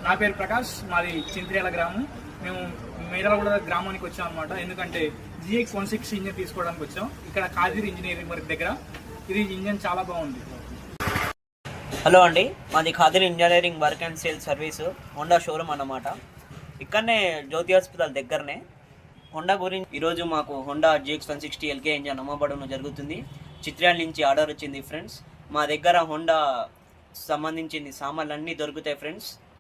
నా పేరు ప్రకాష్, మాది చింత్రేల గ్రామం. మేము మేదలగూడ గ్రామానికి వచ్చాం అనమాట. ఎందుకంటే GX 160 ఇంజన్ తీసుకోవడానికి వచ్చాం. ఇక్కడ కాదిర్ ఇంజనీరింగ్ వర్క్ దగ్గర. ఇది ఇంజన్ చాలా బాగుంది. హలో అండి, మాది Qadir engineering work and sale service Honda showroom అన్నమాట. ఇక్కడనే జ్యోతి హాస్పిటల్ దగ్గరనే. హోండా గురించి ఈరోజు మాకు హోండా GX 160 LK ఇంజన్ అమ్మబడడం జరుగుతుంది. చిత్రాల నుంచి ఆర్డర్ వచ్చింది ఫ్రెండ్స్. మా దగ్గర హోండా సంబంధించింది సామాన్లు అన్నీ దొరుకుతాయి ఫ్రెండ్స్.